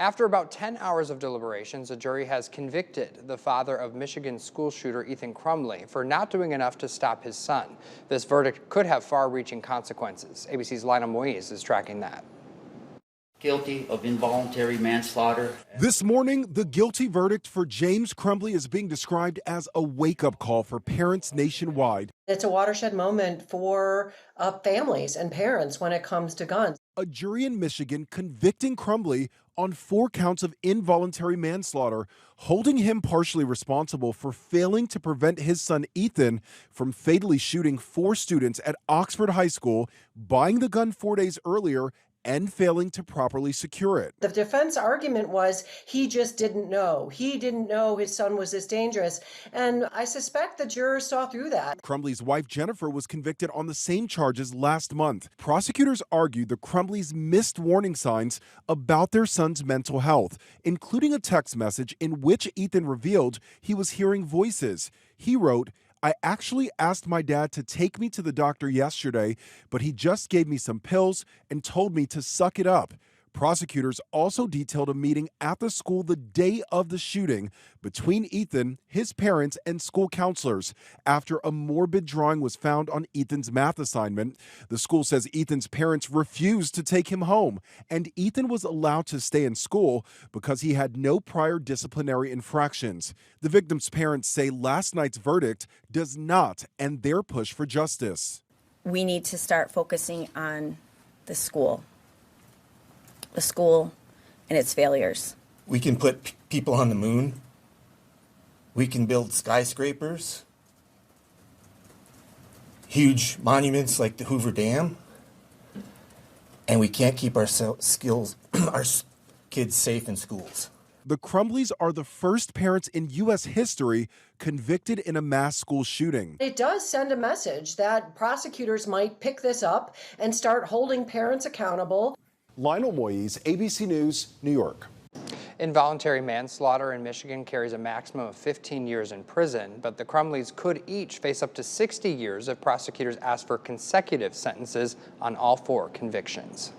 After about 10 hours of deliberations, a jury has convicted the father of Michigan school shooter Ethan Crumbley for not doing enough to stop his son. This verdict could have far-reaching consequences. ABC's Lionel Moise is tracking that. Guilty of involuntary manslaughter. This morning, the guilty verdict for James Crumbley is being described as a wake-up call for parents nationwide. It's a watershed moment for families and parents when it comes to guns. A jury in Michigan convicting Crumbley on 4 counts of involuntary manslaughter, holding him partially responsible for failing to prevent his son Ethan from fatally shooting 4 students at Oxford High School, buying the gun 4 days earlier, and failing to properly secure it. The defense argument was he just didn't know. He didn't know his son was this dangerous. And I suspect the jurors saw through that. Crumbley's wife, Jennifer, was convicted on the same charges last month. Prosecutors argued the Crumbleys missed warning signs about their son's mental health, including a text message in which Ethan revealed he was hearing voices. He wrote, "I actually asked my dad to take me to the doctor yesterday, but he just gave me some pills and told me to suck it up." Prosecutors also detailed a meeting at the school the day of the shooting between Ethan, his parents, and school counselors after a morbid drawing was found on Ethan's math assignment. The school says Ethan's parents refused to take him home, and Ethan was allowed to stay in school because he had no prior disciplinary infractions. The victim's parents say last night's verdict does not end their push for justice. We need to start focusing on the school and its failures. We can put people on the moon. We can build skyscrapers, huge monuments like the Hoover Dam, and we can't keep our kids safe in schools. The Crumbleys are the first parents in U.S. history convicted in a mass school shooting. It does send a message that prosecutors might pick this up and start holding parents accountable. Lionel Moise, ABC News, New York. Involuntary manslaughter in Michigan carries a maximum of 15 years in prison, but the Crumbleys could each face up to 60 years if prosecutors ask for consecutive sentences on all 4 convictions.